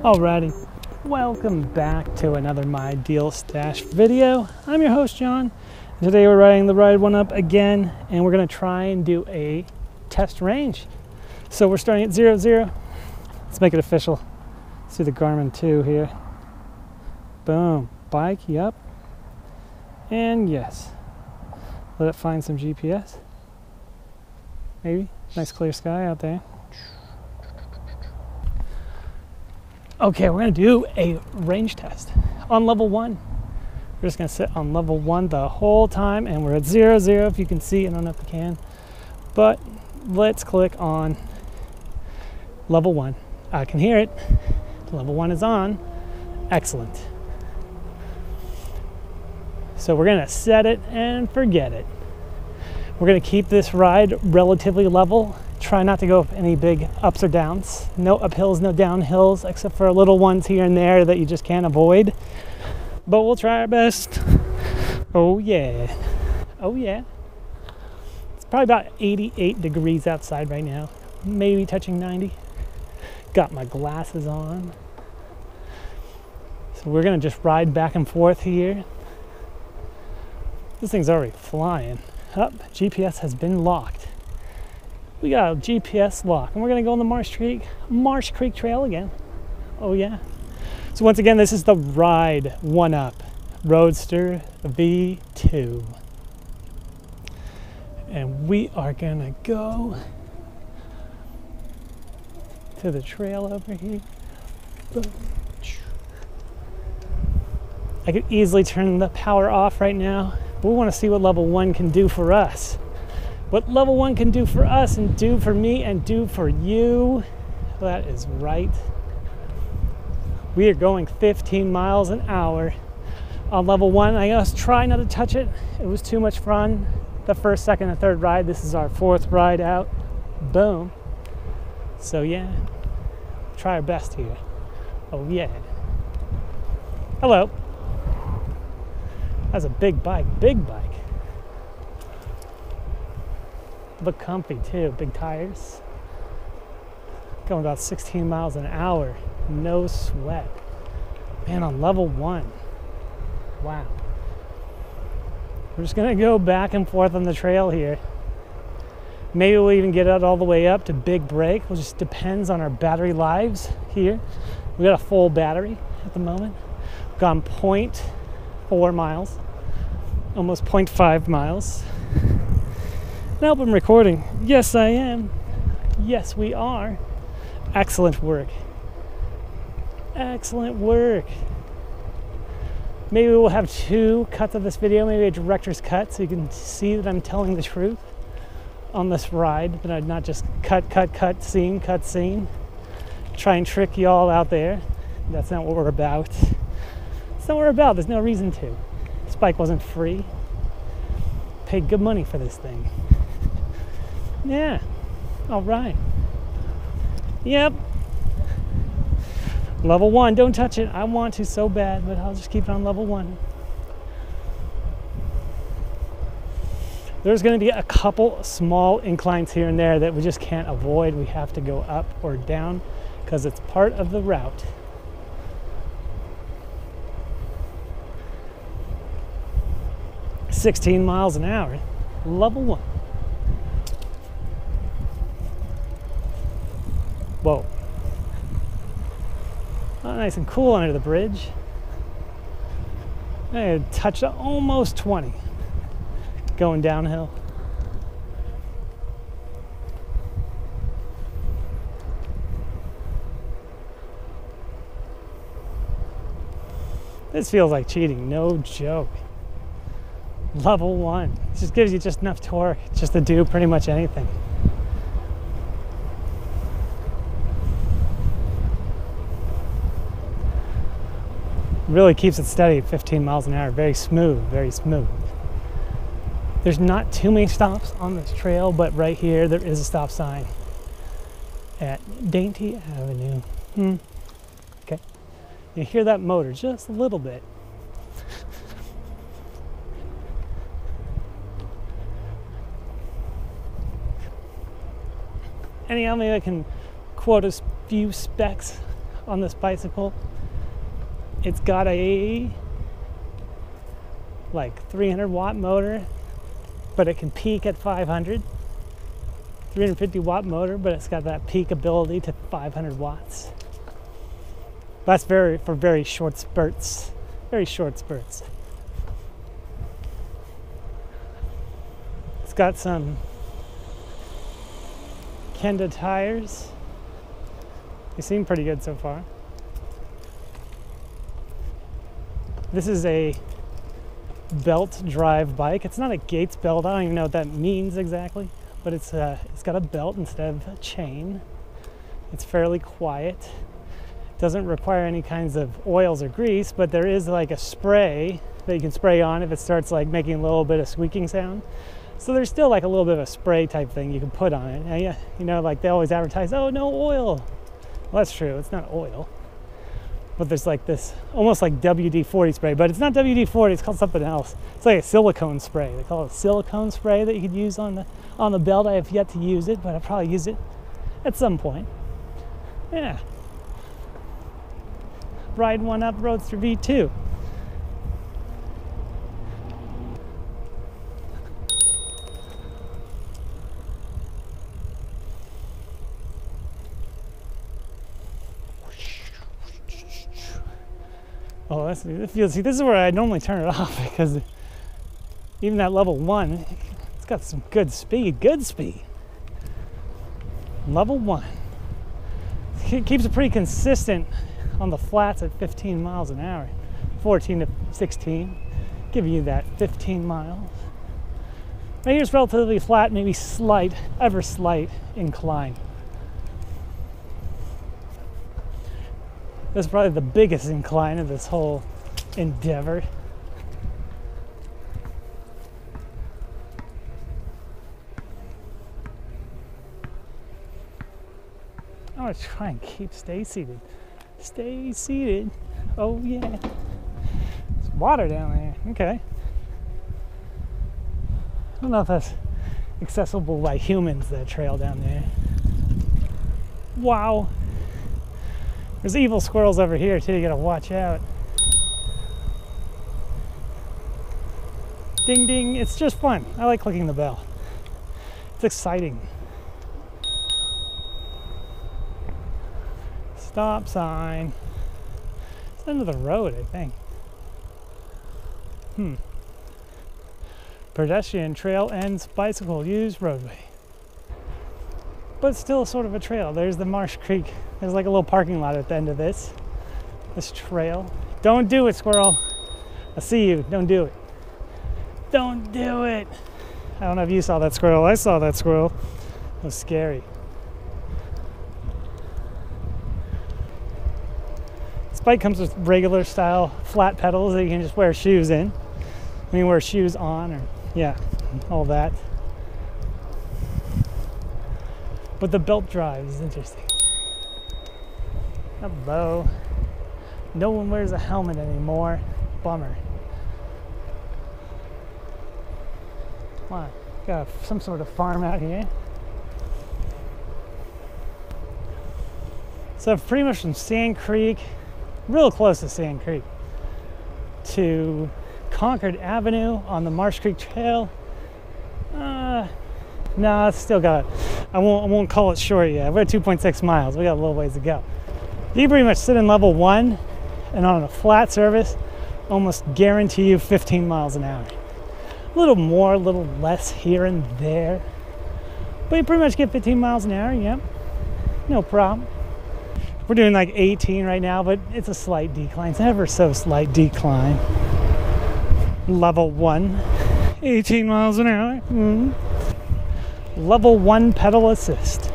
Alrighty, welcome back to another My Deal Stash video. I'm your host, John. Today we're riding the Ride1Up again, and we're going to try and do a test range. So we're starting at 0-0. Let's make it official. Let's do the Garmin 2 here. Boom. Bike, yep. And yes. Let it find some GPS. Maybe. Nice clear sky out there. Okay, we're going to do a range test on level 1. We're just going to sit on level 1 the whole time, and we're at 0-0 if you can see. I don't know if you can, but let's click on level 1. I can hear it. Level 1 is on. Excellent. So we're going to set it and forget it. We're going to keep this ride relatively level. Try not to go any big ups or downs. No uphills, no downhills, except for little ones here and there that you just can't avoid. But we'll try our best. Oh yeah. Oh yeah. It's probably about 88 degrees outside right now. Maybe touching 90. Got my glasses on. So we're gonna just ride back and forth here. This thing's already flying. Up, GPS has been locked. We got a GPS lock, and we're gonna go on the Marsh Creek Trail again. Oh yeah. So once again, this is the Ride1Up Roadster V2. And we are gonna go to the trail over here. I could easily turn the power off right now, but we wanna see what level 1 can do for us. What level 1 can do for us and do for me and do for you. That is right. We are going 15 miles an hour on level 1. I just try not to touch it. It was too much fun. The first, second, and third ride. This is our 4th ride out. Boom. So yeah, try our best here. Oh yeah. Hello. That's a big bike, big bike. Look comfy too, big tires. Going about 16 miles an hour, no sweat. Man, on level 1, wow. We're just gonna go back and forth on the trail here. Maybe we'll even get it all the way up to big break. It just depends on our battery lives here. We got a full battery at the moment. We've gone 0.4 miles, almost 0.5 miles. I hope I'm recording. Yes, I am. Yes, we are. Excellent work. Excellent work. Maybe we'll have 2 cuts of this video, maybe a director's cut, so you can see that I'm telling the truth on this ride, but I'm not just cut scene. Try and trick you all out there. That's not what we're about. That's not what we're about. There's no reason to. This bike wasn't free. Paid good money for this thing. Yeah, all right. Yep. Level 1, don't touch it. I want to so bad, but I'll just keep it on level 1. There's gonna be a couple small inclines here and there that we just can't avoid. We have to go up or down because it's part of the route. $16 miles an hour, level 1. Whoa. Oh, nice and cool under the bridge. I touched almost 20 going downhill. This feels like cheating, no joke. Level 1. It just gives you just enough torque just to do pretty much anything. Really keeps it steady at 15 miles an hour. Very smooth, very smooth. There's not too many stops on this trail, but right here there is a stop sign at Dainty Avenue. Okay. You hear that motor just a little bit. Anyhow, maybe I can quote a few specs on this bicycle. It's got a like 300 watt motor, but it can peak at 500. 350 watt motor, but it's got that peak ability to 500 watts. That's for very short spurts. Very short spurts. It's got some Kenda tires. They seem pretty good so far. This is a belt drive bike. It's not a Gates belt. I don't even know what that means exactly, but it's got a belt instead of a chain. It's fairly quiet. Doesn't require any kinds of oils or grease, but there is like a spray that you can spray on if it starts like making a little bit of squeaking sound. So there's still like a little bit of a spray type thing you can put on it. And you know, like they always advertise, oh, no oil. Well, that's true, it's not oil. But there's like this almost like WD-40 spray, but it's not WD-40, it's called something else. It's like a silicone spray. They call it a silicone spray that you could use on the belt. I have yet to use it, but I'll probably use it at some point. Yeah. Ride1Up Roadster V2. Oh, this is where I normally turn it off, because even at level 1, it's got some good speed, Level 1. It keeps it pretty consistent on the flats at 15 miles an hour, 14 to 16, giving you that 15 miles. Right here's relatively flat, maybe slight, ever slight incline. This is probably the biggest incline of this whole endeavor. I'm gonna try and stay seated. Stay seated. Oh yeah. There's water down there. Okay. I don't know if that's accessible by humans, that trail down there. Wow. There's evil squirrels over here too, you gotta watch out. Ding ding, it's just fun. I like clicking the bell. It's exciting. Stop sign. It's the end of the road, I think. Pedestrian trail ends bicycle use roadway. But it's still sort of a trail. There's the Marsh Creek. There's like a little parking lot at the end of this trail. Don't do it, squirrel. I see you. Don't do it. Don't do it. I don't know if you saw that squirrel. I saw that squirrel. It was scary. This bike comes with regular style flat pedals that you can just wear shoes in. I mean, wear shoes on, or yeah, all that. But the belt drive is interesting. Hello. No one wears a helmet anymore. Bummer. Come on. Got some sort of farm out here. So pretty much from Sand Creek, real close to Sand Creek, to Concord Avenue on the Marsh Creek Trail. No, it's still got, I won't call it short yet. We're at 2.6 miles. We got a little ways to go. You pretty much sit in level 1 and on a flat surface, almost guarantee you 15 miles an hour. A little more, a little less here and there. But you pretty much get 15 miles an hour, yep. No problem. We're doing like 18 right now, but it's a slight decline. It's ever so slight decline. Level 1, 18 miles an hour. Level 1 pedal assist.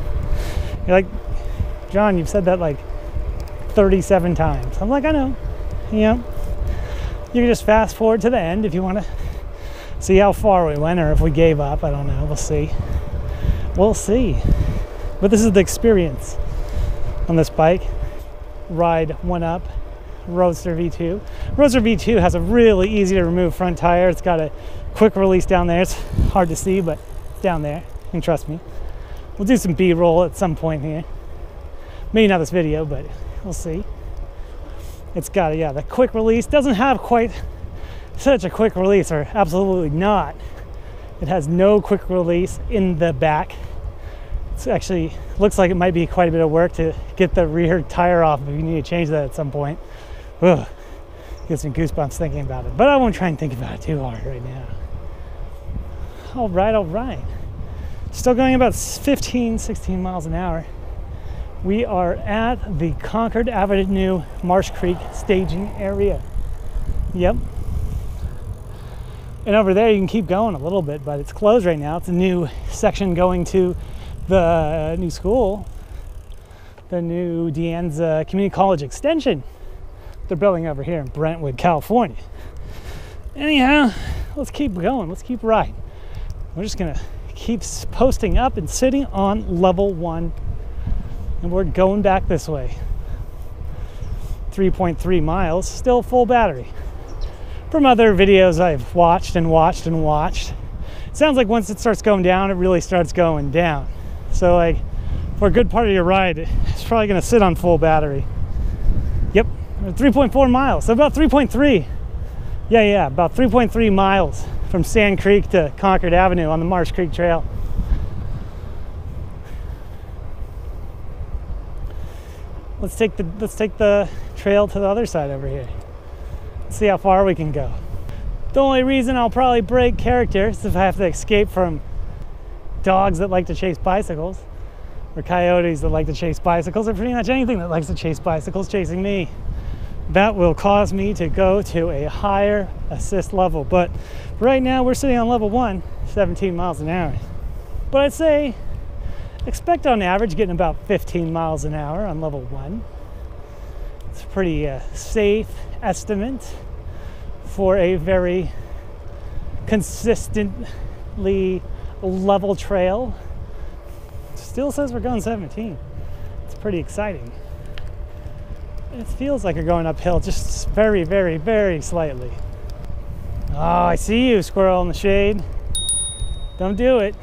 You're like, John, you've said that like 37 times. I'm like, I know. Yeah. You can just fast forward to the end if you want to see how far we went, or if we gave up. I don't know. We'll see. We'll see. But this is the experience on this bike. Ride1Up Roadster V2. Roadster V2 has a really easy to remove front tire. It's got a quick release down there. It's hard to see, but down there. You can trust me. We'll do some B-roll at some point here. Maybe not this video, but We'll see. It's got, yeah, the quick release. Doesn't have quite such a quick release, or absolutely not. It has no quick release in the back. It's actually looks like it might be quite a bit of work to get the rear tire off if you need to change that at some point. Ugh, gets me goosebumps thinking about it, but I won't try and think about it too hard right now. All right. Still going about 15, 16 miles an hour. We are at the Concord Avenue Marsh Creek staging area. Yep. And over there you can keep going a little bit, but it's closed right now. It's a new section going to the new school, the new De Anza Community College extension they're building over here in Brentwood, California. Anyhow, let's keep going. Let's keep riding. We're just gonna keep posting up and sitting on level 1, and we're going back this way. 3.3 miles, still full battery. From other videos I've watched and watched and watched, it sounds like once it starts going down, it really starts going down. So like for a good part of your ride, it's probably gonna sit on full battery. Yep, 3.4 miles, so about 3.3. Yeah, about 3.3 miles from Sand Creek to Concord Avenue on the Marsh Creek Trail. Let's take the trail to the other side over here. Let's see how far we can go. The only reason I'll probably break character is if I have to escape from dogs that like to chase bicycles, or coyotes that like to chase bicycles, or pretty much anything that likes to chase bicycles chasing me. That will cause me to go to a higher assist level. But right now we're sitting on level 1, 17 miles an hour. But I'd say expect on average getting about 15 miles an hour on level 1. It's a pretty safe estimate for a very consistently level trail. Still says we're going 17. It's pretty exciting. It feels like you're going uphill just very, very, very slightly. Oh, I see you, squirrel in the shade. Don't do it.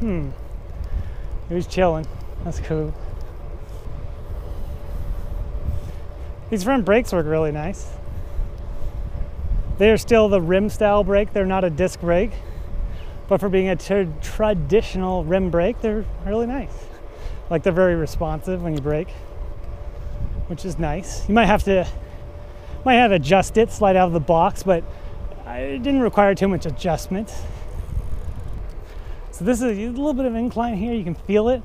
He was chilling. That's cool. These front brakes work really nice. They're still the rim style brake. They're not a disc brake. But for being a traditional rim brake, they're really nice. Like they're very responsive when you brake, which is nice. You might have to adjust it, slide out of the box, but it didn't require too much adjustment. So this is a little bit of incline here. You can feel it,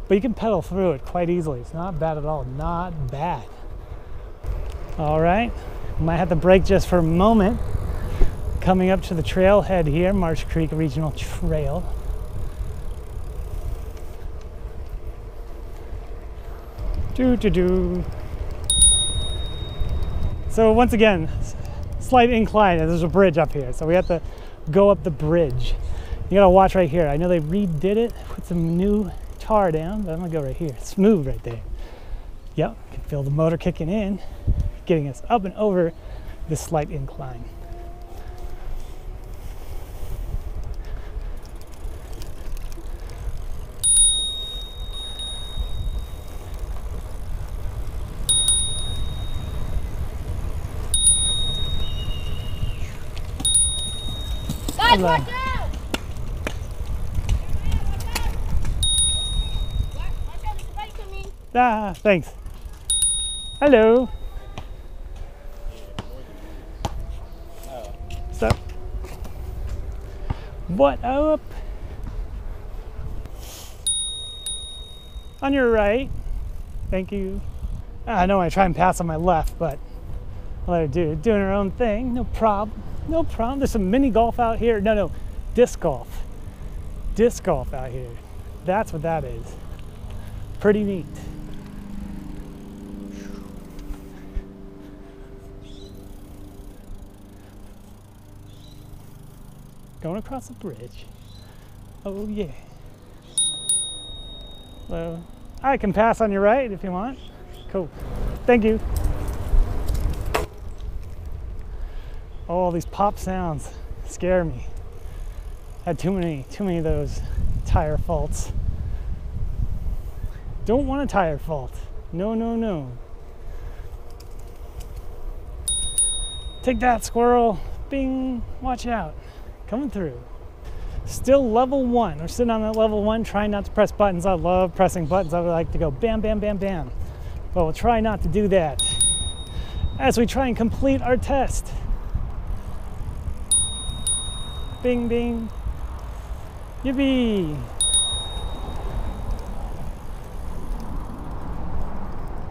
but you can pedal through it quite easily. It's not bad at all, not bad. All right, might have to brake just for a moment. Coming up to the trailhead here, Marsh Creek Regional Trail. So once again, slight incline, and there's a bridge up here. So we have to go up the bridge. You gotta watch right here. I know they redid it, put some new tar down, but I'm gonna go right here. Smooth right there. Yep, can feel the motor kicking in, getting us up and over this slight incline. Guys, watch out! Watch out, there's a bike coming. Ah, thanks. Hello. What's up? What up? On your right. Thank you. I know I try and pass on my left, but I'll let her do it. Doing her own thing. No problem. No problem. There's some mini golf out here. No, disc golf. Disc golf out here. That's what that is. Pretty neat. Going across the bridge. Oh yeah. Well, I can pass on your right if you want. Cool. Thank you. Oh, these pop sounds scare me. Had too many of those tire faults. Don't want a tire fault. No. Take that, squirrel. Bing, watch out. Coming through. Still level 1. We're sitting on that level 1, trying not to press buttons. I love pressing buttons. I would like to go bam, bam, bam, bam. But we'll try not to do that as we try and complete our test. Bing, bing. Yippee.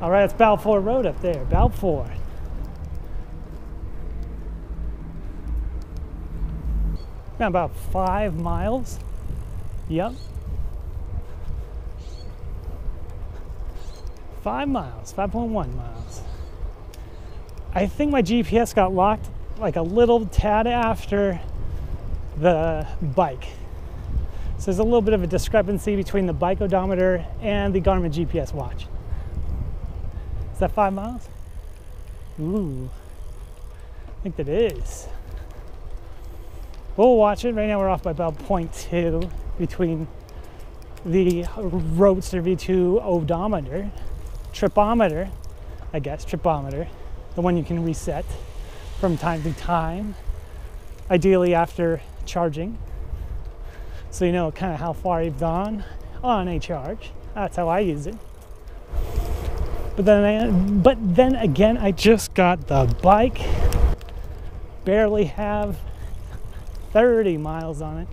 All right, it's Balfour Road up there. Balfour. About 5 miles. Yep. 5 miles, 5.1 miles. I think my GPS got locked like a little tad after the bike. So there's a little bit of a discrepancy between the bike odometer and the Garmin GPS watch. Is that 5 miles? Ooh, I think that is. We'll watch it. Right now we're off by about 0.2 between the Roadster V2 odometer, tripometer, I guess, tripometer, the one you can reset from time to time, ideally after charging. So you know kind of how far you've gone on a charge. That's how I use it. But then again, I just got the bike. Barely have 30 miles on it.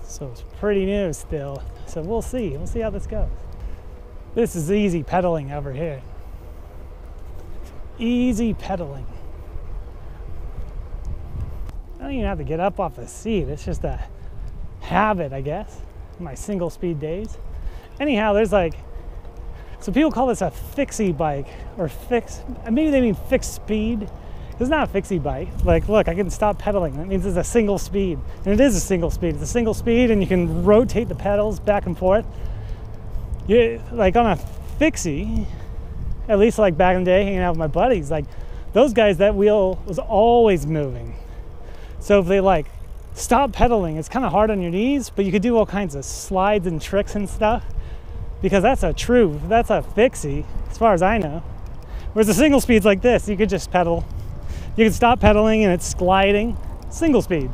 So it's pretty new still. So we'll see how this goes. This is easy pedaling over here. Easy pedaling. I don't even have to get up off the seat. It's just a habit, I guess, in my single speed days. Anyhow, there's like, so people call this a fixie bike or maybe they mean fixed speed. It's not a fixie bike. Like, look, I can stop pedaling. That means it's a single speed. And it is a single speed. It's a single speed and you can rotate the pedals back and forth. Like on a fixie, at least like back in the day hanging out with my buddies, like those guys, that wheel was always moving. So if they like stop pedaling, it's kind of hard on your knees, but you could do all kinds of slides and tricks and stuff because that's a fixie as far as I know. Whereas the single speed's like this, you could just pedal. You can stop pedaling and it's gliding. Single speed.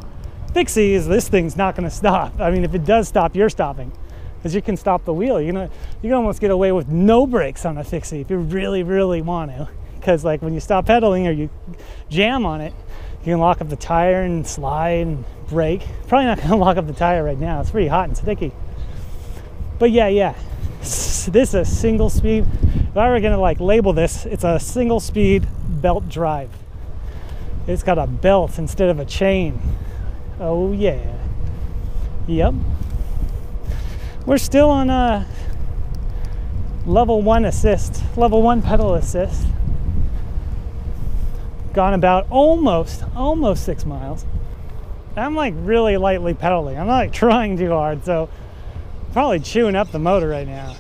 Fixie is this thing's not going to stop. I mean, if it does stop, you're stopping because you can stop the wheel. You can almost get away with no brakes on a fixie if you really, really want to. Because like when you stop pedaling or you jam on it, you can lock up the tire and slide and brake. Probably not going to lock up the tire right now. It's pretty hot and sticky. But yeah. This is a single speed. If I were going to like label this, it's a single speed belt drive. It's got a belt instead of a chain. Oh yeah. Yep. We're still on level 1 assist, level 1 pedal assist. Gone about almost 6 miles. I'm like really lightly pedaling. I'm not like trying too hard, so I'm probably chewing up the motor right now.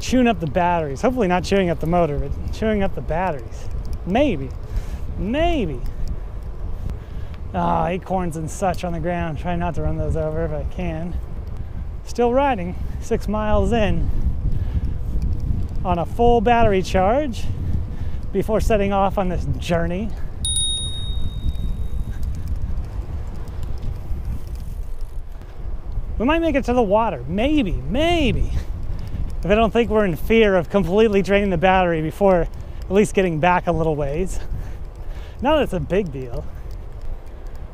Chewing up the batteries. Hopefully not chewing up the motor, but chewing up the batteries. Maybe. Ah, acorns and such on the ground. Try not to run those over if I can. Still riding, 6 miles in on a full battery charge before setting off on this journey. We might make it to the water, maybe. If I don't think we're in fear of completely draining the battery before at least getting back a little ways. Not that it's a big deal.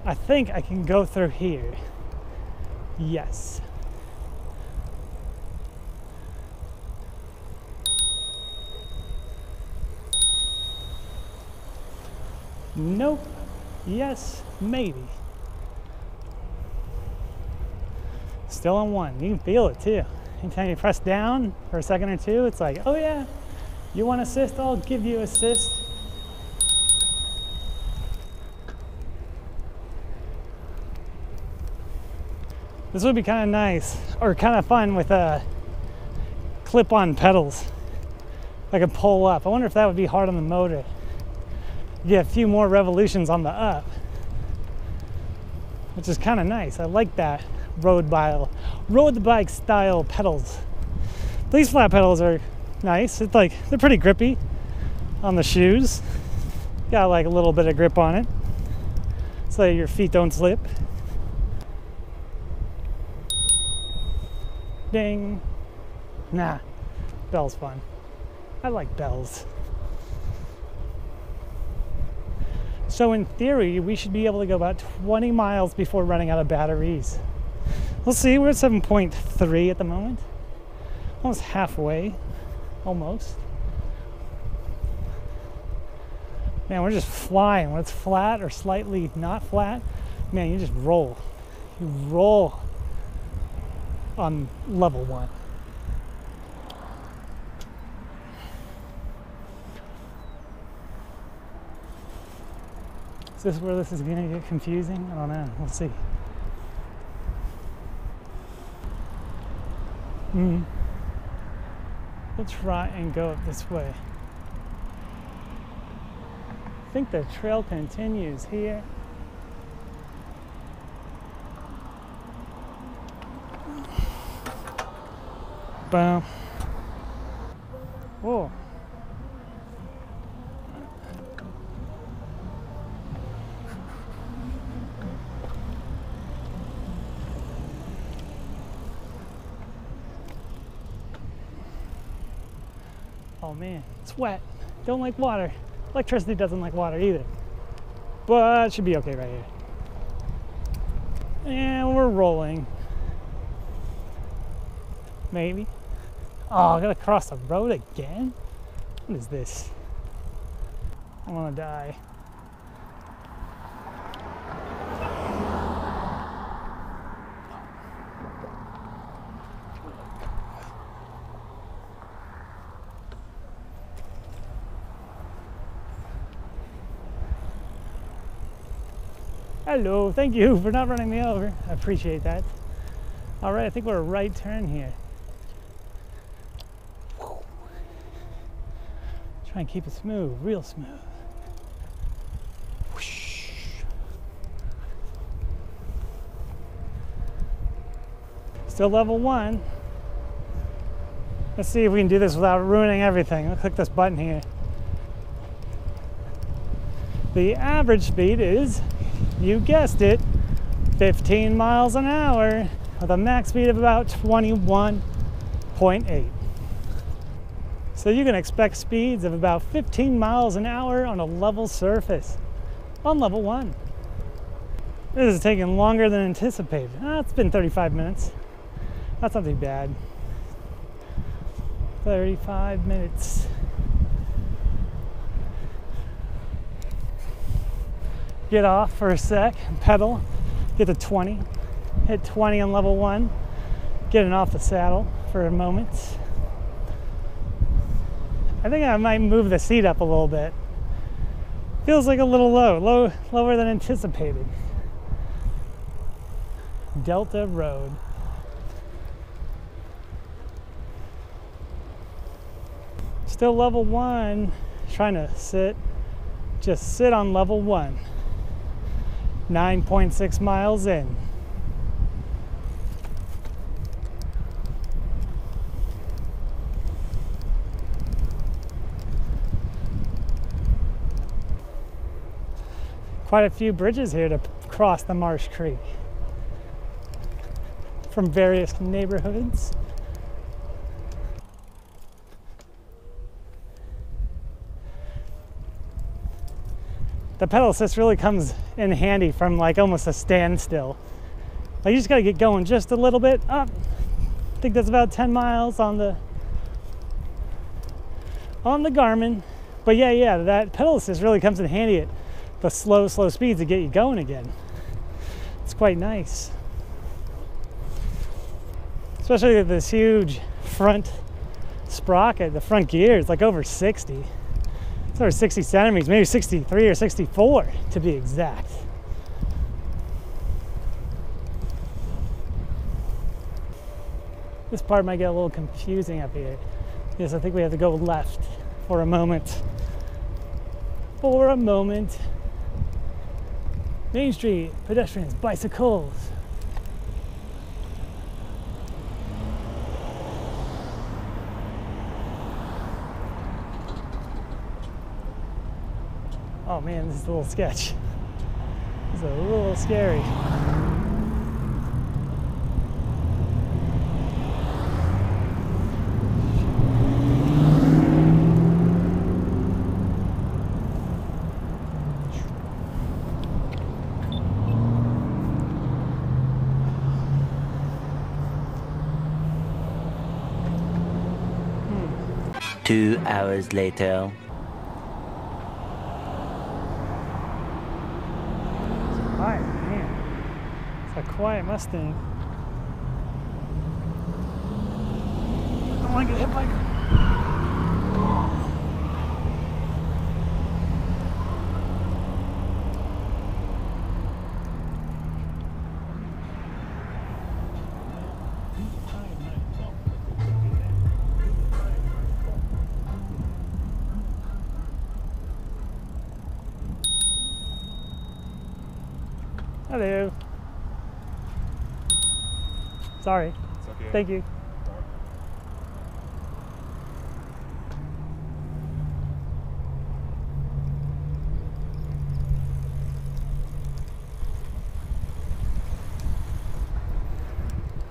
I think I can go through here. Yes. Nope. Yes, maybe. Still on 1. You can feel it too. Anytime you press down for a second or two, it's like, oh yeah, you want assist? I'll give you assist. This would be kind of nice, or kind of fun with clip-on pedals. I could pull up. I wonder if that would be hard on the motor. Get a few more revolutions on the up, which is kind of nice. I like that road bike style pedals. These flat pedals are nice. It's like they're pretty grippy on the shoes. got like a little bit of grip on it so that your feet don't slip. Ding. Nah, bell's fun. I like bells. So in theory, we should be able to go about 20 miles before running out of batteries. We'll see, we're at 7.3 at the moment. Almost halfway, almost. Man, we're just flying. When it's flat or slightly not flat, man, you just roll. You roll on level 1. Is this where this is going to get confusing? I don't know. We'll see. We'll try and go up this way. I think the trail continues here. Boom. Whoa. Oh man, it's wet. Don't like water. Electricity doesn't like water either. But it should be okay right here. And we're rolling. Maybe. Oh, I gotta cross the road again? What is this? I wanna die. Hello, thank you for not running me over. I appreciate that. All right, I think we're a right turn here. Try and keep it smooth, real smooth. Whoosh. Still level 1. Let's see if we can do this without ruining everything. I'll click this button here. The average speed is, you guessed it, 15 miles an hour with a max speed of about 21.8. So you can expect speeds of about 15 miles an hour on a level surface on level 1. This is taking longer than anticipated. It's been 35 minutes. That's not too bad. 35 minutes. Get off for a sec, pedal, get to 20, hit 20 on level 1, getting off the saddle for a moment. I think I might move the seat up a little bit. Feels like a little lower than anticipated. Delta Road. Still level 1, trying to just sit on level 1. 9.6 miles in. Quite a few bridges here to cross the Marsh Creek from various neighborhoods. The pedal assist really comes in handy from like almost a standstill. Like you just gotta get going just a little bit up. I think that's about 10 miles on the Garmin. But yeah, that pedal assist really comes in handy at the slow speeds to get you going again. It's quite nice. Especially with this huge front sprocket, the front gear is like over 60. It's over 60 centimeters, maybe 63 or 64 to be exact. This part might get a little confusing up here. Yes, I think we have to go left for a moment. For a moment. Main Street, pedestrians, bicycles. Oh man, this is a little sketch. This is a little scary. Two hours later. Quiet, man. It's a quiet Mustang. I don't want to get hit by. Hello. Sorry. It's okay. Thank you.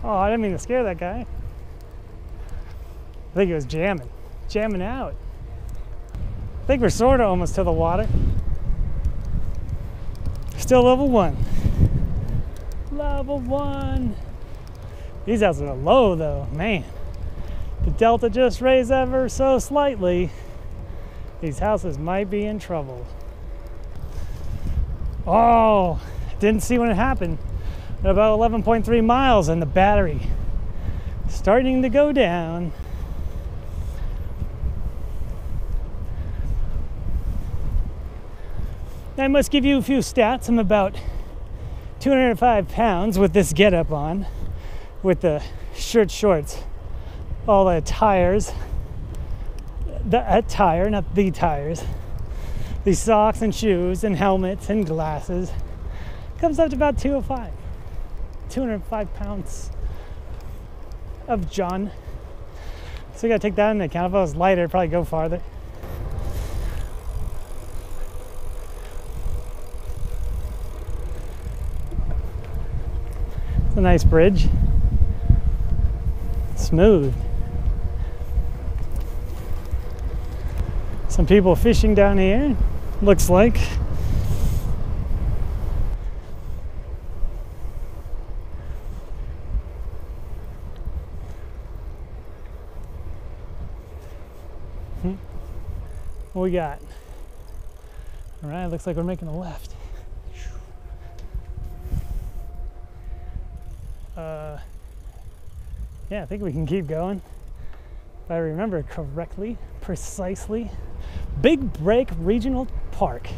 Oh, I didn't mean to scare that guy. I think he was jamming out. I think we're sort of almost to the water. Still level 1. Level 1. These houses are low though, man. The delta just raised ever so slightly. These houses might be in trouble. Oh, didn't see when it happened. At about 11.3 miles and the battery starting to go down. I must give you a few stats. I'm about 205 pounds with this getup on, with the shorts, all the tires, the tire, not the tires, the socks and shoes and helmets and glasses. Comes up to about 205 pounds of John. So you gotta take that into account. If I was lighter, it'd probably go farther. It's a nice bridge. Smooth. Some people fishing down here, looks like. What we got? All right, looks like we're making a left. Yeah, I think we can keep going. If I remember correctly, precisely. Big Break Regional Park.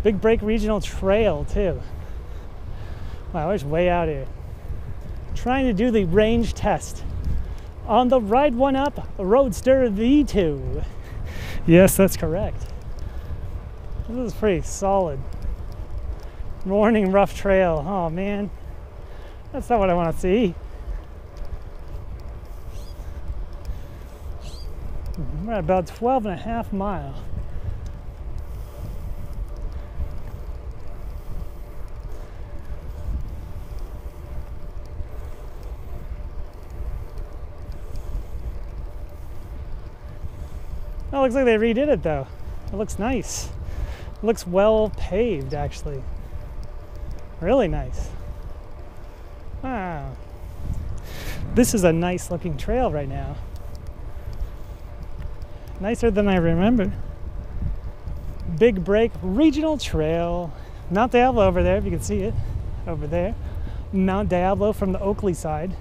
Big Break Regional Trail, too. Wow, it's way out here. Trying to do the range test on the Ride1Up Roadster V2. Yes, that's correct. This is pretty solid. Morning rough trail. Oh man, that's not what I want to see. We're at about 12.5 miles. Oh, it looks like they redid it though. It looks nice. It looks well paved actually. Really nice. Wow. This is a nice looking trail right now. Nicer than I remember. Big Break Regional Trail. Mount Diablo over there, if you can see it. Over there. Mount Diablo from the Oakley side.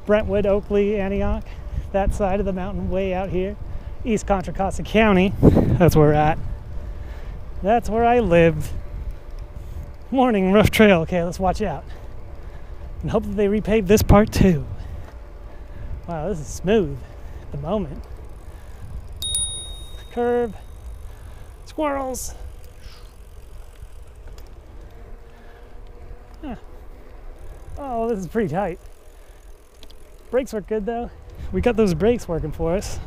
Brentwood, Oakley, Antioch. That side of the mountain way out here. East Contra Costa County. That's where we're at. That's where I live. Morning rough trail. Okay, let's watch out. And hope that they repave this part too. Wow, this is smooth at the moment. Curve. Squirrels. Huh. Oh, this is pretty tight. Brakes work good though. We got those brakes working for us.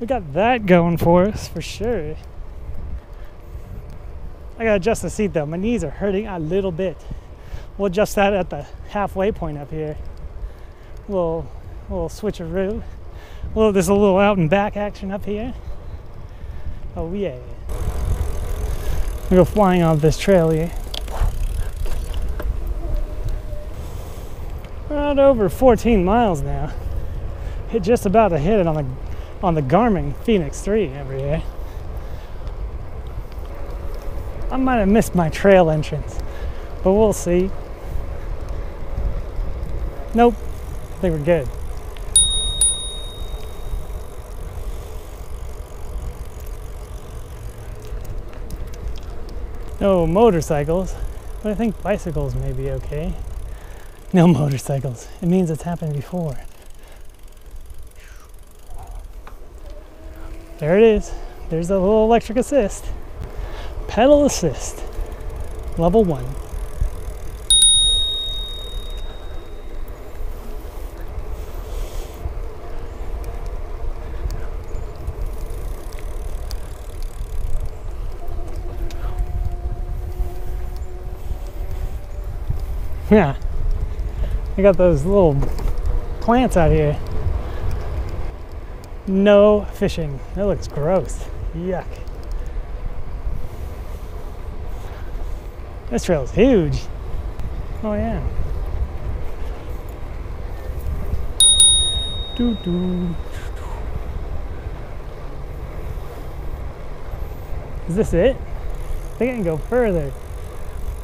We got that going for us for sure. I gotta adjust the seat though. My knees are hurting a little bit. We'll adjust that at the halfway point up here. We'll switcheroo. There's a little out and back action up here. Oh yeah. We go flying off this trail here. We're at over 14 miles now. Just about to hit it on the Garmin Phoenix 3 over here. I might have missed my trail entrance, but we'll see. Nope, I think we're good. No motorcycles, but I think bicycles may be okay. No motorcycles. It means it's happened before. There it is. There's a little electric assist. Pedal assist. Level 1. Yeah. I got those little plants out here. No fishing. That looks gross. Yuck. This trail is huge. Oh yeah. Doo-doo. Is this it? I think I can go further.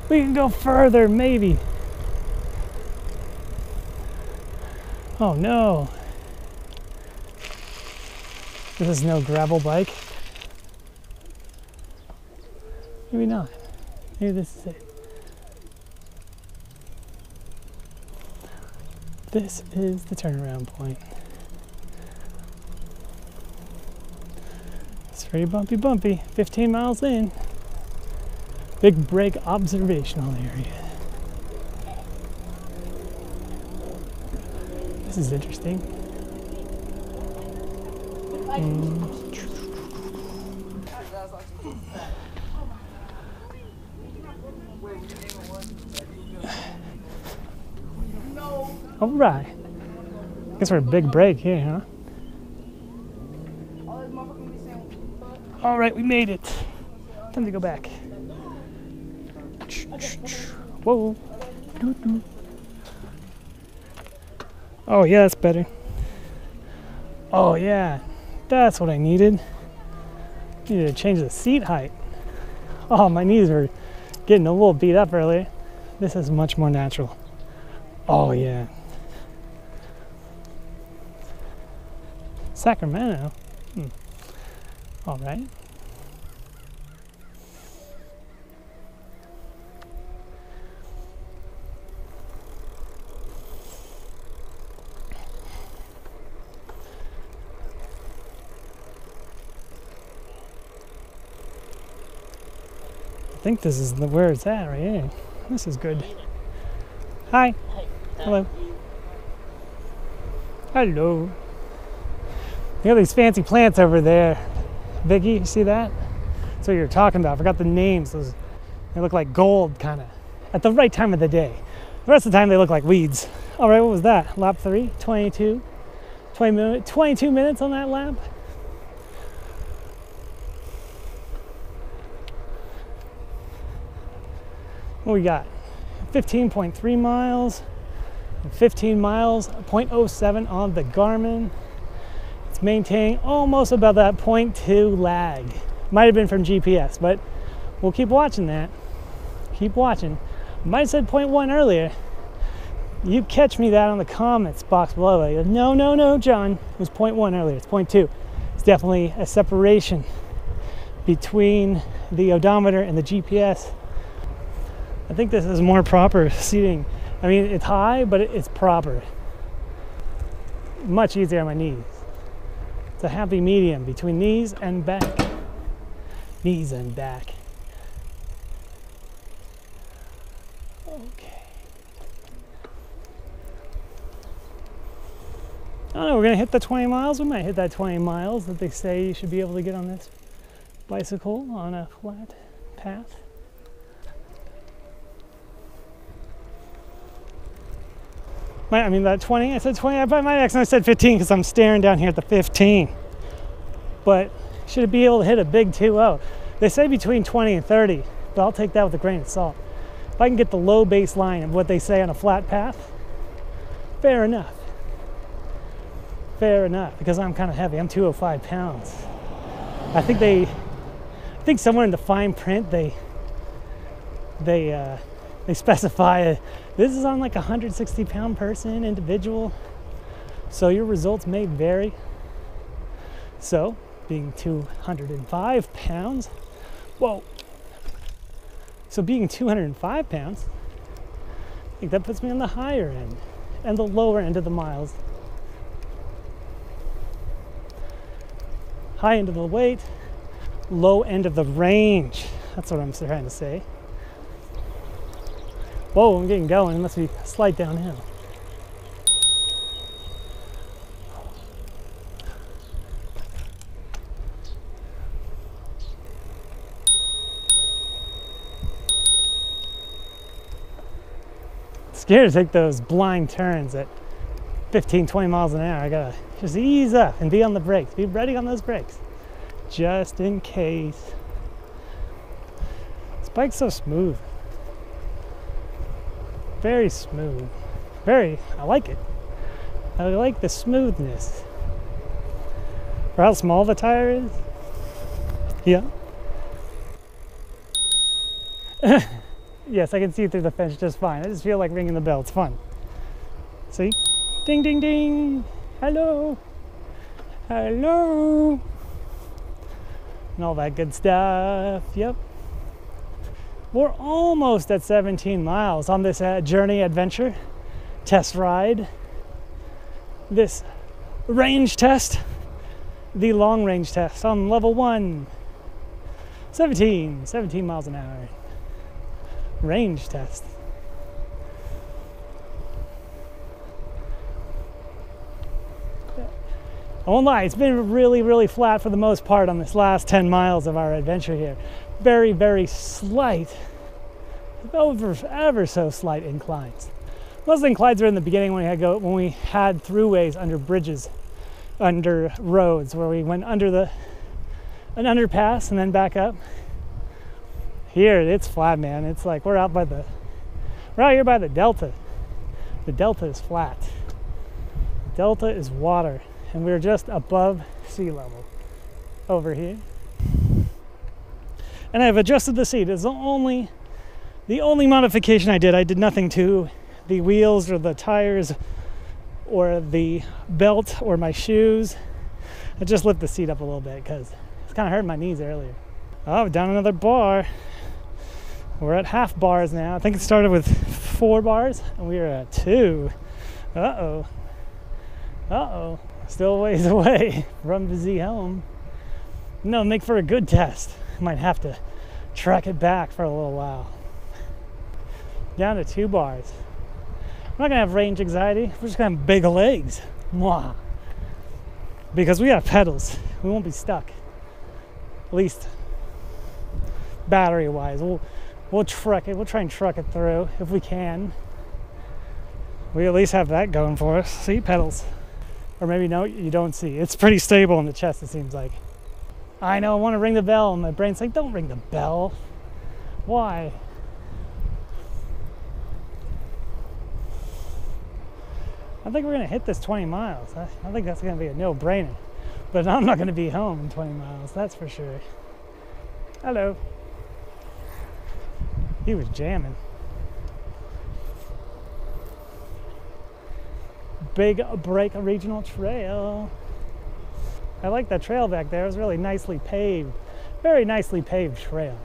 We can go further, maybe. Oh no. This is no gravel bike. Maybe not. Maybe this is it. This is the turnaround point. It's very bumpy. 15 miles in. Big break observational area. This is interesting. All right. Guess we're a big break here, huh? All right, we made it. Time to go back. Whoa. Oh yeah, that's better. Oh yeah, that's what I needed. Needed to change the seat height. Oh, my knees were getting a little beat up earlier. This is much more natural. Oh yeah. Sacramento. All right. I think this is where it's at right here. This is good. Hi. Hello. Hello. You got these fancy plants over there. Vicky, you see that? That's what you're talking about. I forgot the names. Those, they look like gold, kind of. At the right time of the day. The rest of the time, they look like weeds. All right, what was that? Lap 3, 22 minutes on that lap. What we got? 15.3 miles, 15 miles, 0.07 on the Garmin. It's maintaining almost about that 0.2 lag. Might have been from GPS, but we'll keep watching that. Keep watching. Might have said 0.1 earlier. You catch me that on the comments box below. Like, no, John. It was 0.1 earlier. It's 0.2. It's definitely a separation between the odometer and the GPS. I think this is more proper seating. I mean, it's high, but it's proper. Much easier on my knees. It's a happy medium between knees and back. Knees and back. Okay. I don't know, we're gonna hit the 20 miles. We might hit that 20 miles that they say you should be able to get on this bicycle on a flat path. I mean, that 20, I said 20, I might accidentally said 15 because I'm staring down here at the 15. But should be able to hit a big 2.0. They say between 20 and 30, but I'll take that with a grain of salt. If I can get the low baseline of what they say on a flat path, fair enough. Fair enough, because I'm kind of heavy. I'm 205 pounds. I think somewhere in the fine print they specify this is on like a 160 pound person, individual. So your results may vary. So being 205 pounds, whoa. So being 205 pounds, I think that puts me on the higher end and the lower end of the miles. High end of the weight, low end of the range. That's what I'm trying to say. Whoa, I'm getting going. It must be a slight downhill. Scared to take those blind turns at 15, 20 miles an hour. I gotta just ease up and be on the brakes. Be ready on those brakes, just in case. This bike's so smooth. Very smooth. I like it. I like the smoothness. For how small the tire is. Yeah. Yes, I can see through the fence just fine. I just feel like ringing the bell. It's fun. See? Ding, ding, ding. Hello. Hello. And all that good stuff. Yep. We're almost at 17 miles on this journey adventure test ride. This range test, the long range test on level 1. 17 miles an hour. Range test. I won't lie, it's been really, really flat for the most part on this last 10 miles of our adventure here. Very, very slight, ever so slight inclines. Most of the inclines are in the beginning when we had throughways under bridges, under roads, where we went under an underpass and then back up. Here it's flat, man. It's like we're out here by the delta. The delta is flat. Delta is water, and we're just above sea level over here. And I've adjusted the seat. It's the only modification I did. I did nothing to the wheels or the tires or the belt or my shoes. I just lift the seat up a little bit because it's kind of hurting my knees earlier. Oh, down another bar. We're at half bars now. I think it started with 4 bars and we are at 2. Uh-oh. Uh-oh. Still a ways away from the Z home. No, make for a good test. Might have to track it back for a little while. Down to 2 bars. I'm not gonna have range anxiety. We're just gonna have big legs. Mwah. Because we have pedals. We won't be stuck. At least battery wise. We'll truck it. We'll try and truck it through if we can. We at least have that going for us. See, pedals. Or maybe no, you don't see. It's pretty stable in the chest, it seems like. I know, I want to ring the bell, and my brain's like, don't ring the bell. Why? I think we're going to hit this 20 miles. I think that's going to be a no-brainer. But I'm not going to be home in 20 miles, that's for sure. Hello. He was jamming. Big Break Regional Trail. I like that trail back there. It was really nicely paved. Very nicely paved trail.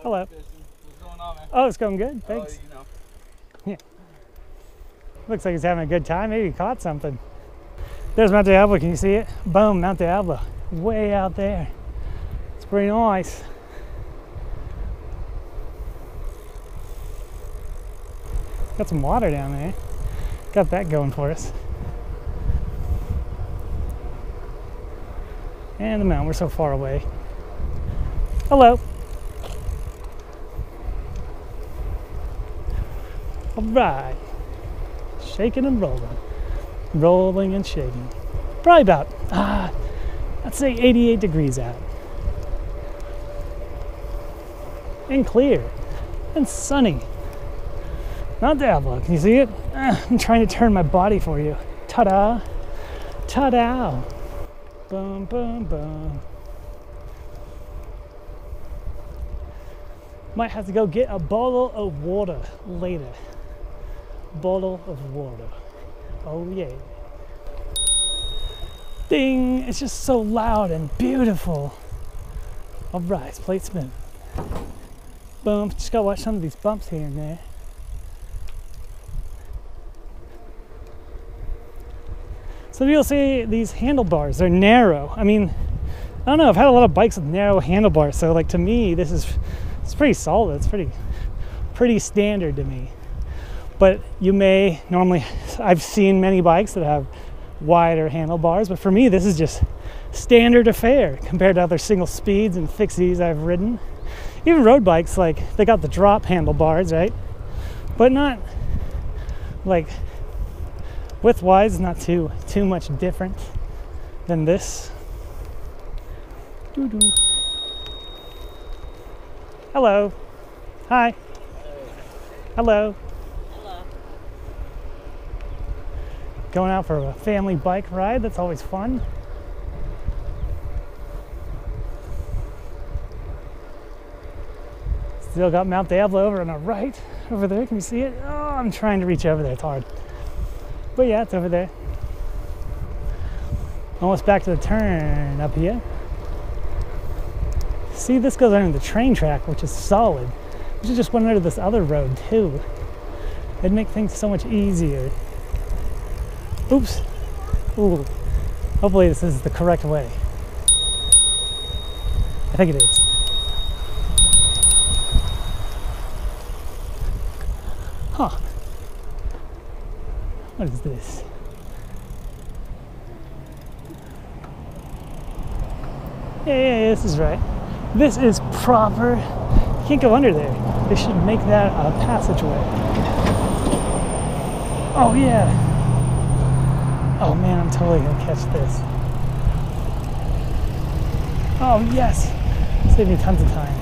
Hello. What's going on, man? Oh, it's going good. Thanks. Oh, Yeah. Looks like he's having a good time. Maybe he caught something. There's Mount Diablo. Can you see it? Boom, Mount Diablo. Way out there. It's pretty nice. Got some water down there. Got that going for us. And the mountain, we're so far away. Hello. All right. Shaking and rolling. Rolling and shaking. Probably about, I'd say 88 degrees out. And clear. And sunny. Not Diablo, can you see it? I'm trying to turn my body for you. Ta-da. Ta-da. Boom, boom, boom. Might have to go get a bottle of water later. Bottle of water. Oh yeah. Ding! It's just so loud and beautiful. All right, plate smooth. Boom. Just gotta watch some of these bumps here and there. So you'll see these handlebars, they're narrow. I mean, I don't know, I've had a lot of bikes with narrow handlebars, so like to me, it's pretty solid. It's pretty standard to me. But you may normally, I've seen many bikes that have wider handlebars, but for me, this is just standard affair compared to other single speeds and fixies I've ridden. Even road bikes, like they got the drop handlebars, right? But not like width-wise, not too much different than this. Doo-doo. Hello. Hi. Hello. Hello. Going out for a family bike ride, that's always fun. Still got Mount Diablo over on the right, over there, can you see it? Oh, I'm trying to reach over there, it's hard. But yeah, it's over there. Almost back to the turn up here. See, this goes under the train track, which is solid. We should just went under this other road too. It'd make things so much easier. Oops. Ooh. Hopefully this is the correct way. I think it is. Huh. What is this? Yeah, this is right. This is proper. You can't go under there. They should make that a passageway. Oh yeah. Oh man, I'm totally gonna catch this. Oh yes. Save me tons of time.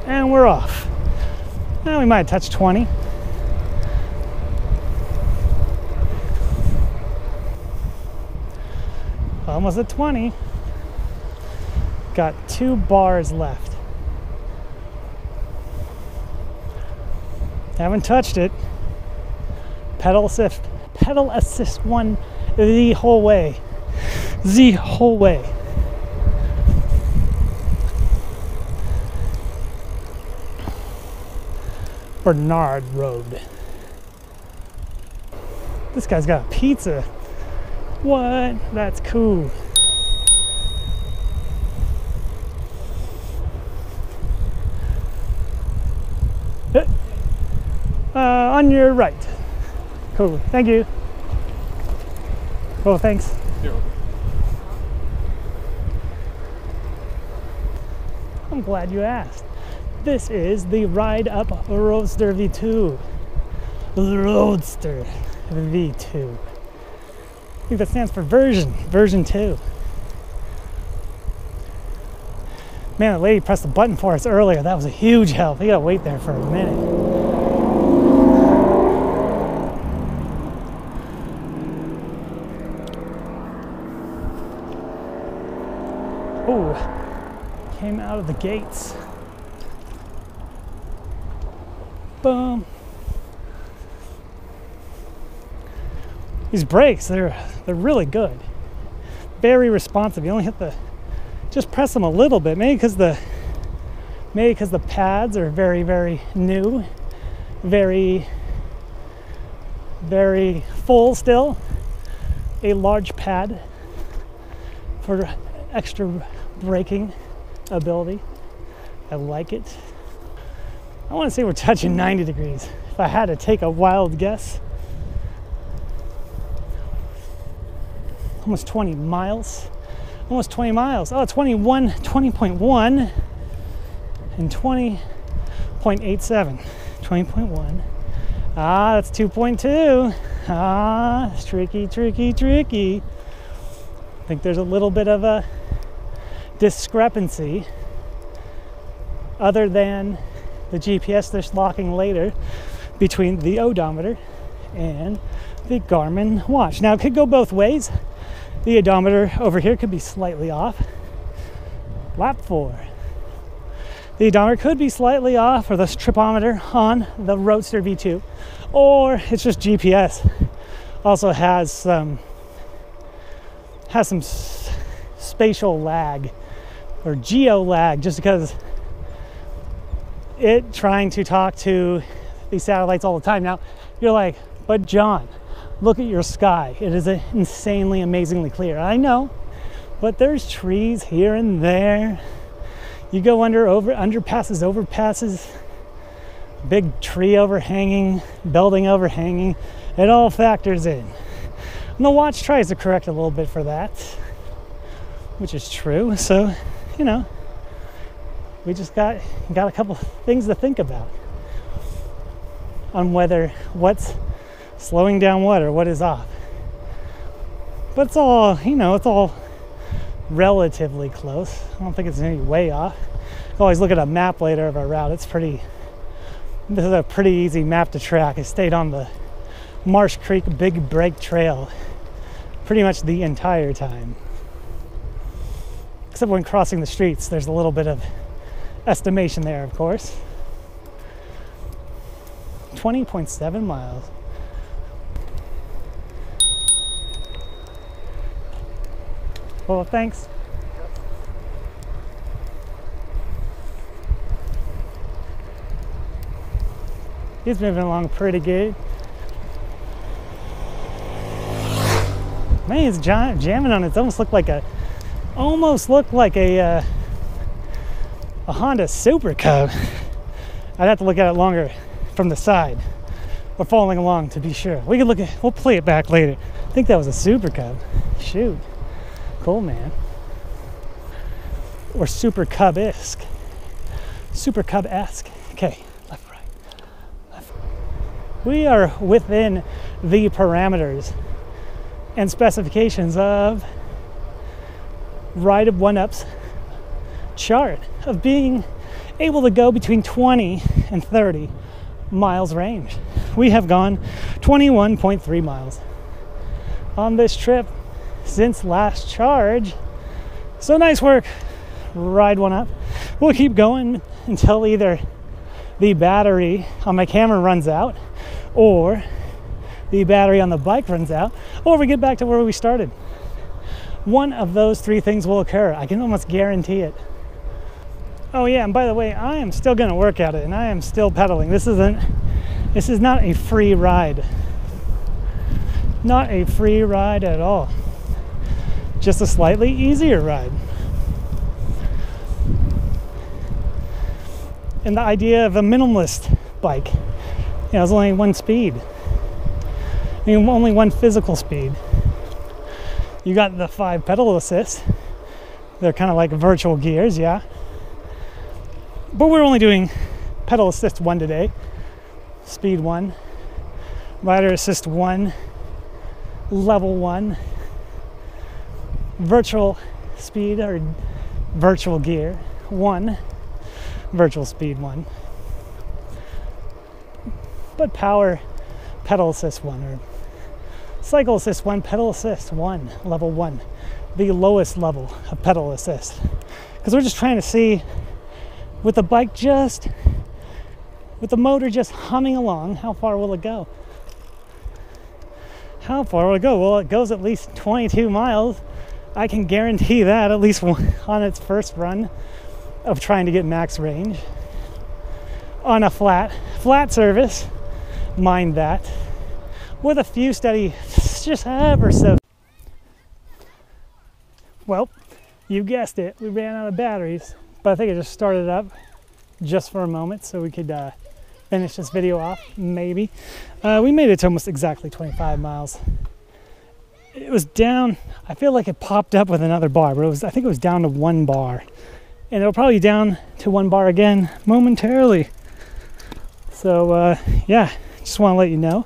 And we're off. Now we might touch 20. Almost at 20. Got 2 bars left. Haven't touched it. Pedal assist one the whole way. The whole way. Bernard Road. This guy's got a pizza. What? That's cool. On your right. Cool. Thank you. Oh, thanks. I'm glad you asked. This is the Ride1Up Roadster V2. Roadster V2. I think that stands for version 2. Man, the lady pressed the button for us earlier. That was a huge help. You gotta wait there for a minute. Oh, came out of the gates. Boom. These brakes, they're really good. Very responsive. You only hit the just press them a little bit, maybe because the pads are very, very new, very, very full still. A large pad for extra braking ability. I like it. I want to say we're touching 90 degrees. If I had to take a wild guess, almost 20 miles. Almost 20 miles. Oh, 20.1 and 20.87. 20.1. Ah, that's 2.2. Ah, it's tricky, tricky, tricky. I think there's a little bit of a discrepancy other than the GPS that's locking later between the odometer and the Garmin watch. Now, it could go both ways. The odometer over here could be slightly off. Lap 4. The odometer could be slightly off, or the tripometer on the Roadster V2, or it's just GPS. Also has some spatial lag or geo lag, just because it trying to talk to these satellites all the time. Now you're like, but John, look at your sky. It is insanely, amazingly clear. I know, but there's trees here and there. You go underpasses, overpasses, big tree overhanging, building overhanging. It all factors in. And the watch tries to correct a little bit for that, which is true. So, you know, we just got a couple things to think about on whether what's slowing down what or what is off. But it's all, you know, it's all relatively close. I don't think it's any way off. You can always look at a map later of our route. This is a pretty easy map to track. I stayed on the Marsh Creek Big Break Trail pretty much the entire time. Except when crossing the streets, there's a little bit of estimation there, of course. 20.7 miles. Well, thanks. He's moving along pretty good. Man, he's jamming on it. It almost looked like a Honda Super Cub. I'd have to look at it longer from the side. We're following along to be sure. We'll play it back later. I think that was a Super Cub. Shoot. Cool, man. Or Super Cub-esque. Super Cub-esque. Okay, left, right. Left. We are within the parameters and specifications of Ride1Up's chart of being able to go between 20 and 30 miles range. We have gone 21.3 miles on this trip since last charge. So nice work, Ride1Up. We'll keep going until either the battery on my camera runs out, or the battery on the bike runs out, or we get back to where we started. One of those three things will occur. I can almost guarantee it. Oh yeah, and by the way, I am still going to work at it, and I am still pedaling. This is not a free ride. Not a free ride at all. Just a slightly easier ride. And the idea of a minimalist bike, you know, there's only one speed. I mean, only one physical speed. You got the 5 pedal assist. They're kind of like virtual gears, yeah. But we're only doing pedal assist 1 today. Speed 1. Rider assist 1. Level 1. Virtual speed or virtual gear 1. Virtual speed 1. But power pedal assist 1, or cycle assist 1, pedal assist 1, level 1, the lowest level of pedal assist. Because we're just trying to see, with the bike with the motor just humming along, how far will it go? How far will it go? Well, it goes at least 22 miles I can guarantee that at least on its first run of trying to get max range on a flat surface, mind that, with a few steady, just ever so. Well, you guessed it, we ran out of batteries, but I think I just started up just for a moment so we could finish this video off, maybe. We made it to almost exactly 25 miles. It was down, I feel like it popped up with another bar, but I think it was down to 1 bar. And it'll probably be down to 1 bar again momentarily. So yeah, just want to let you know,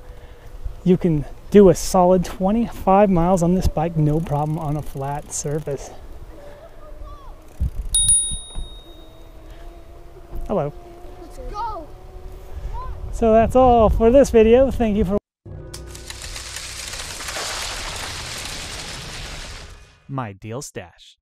you can do a solid 25 miles on this bike, no problem, on a flat surface. Hello. Let's go. So that's all for this video. Thank you for My Deal Stash.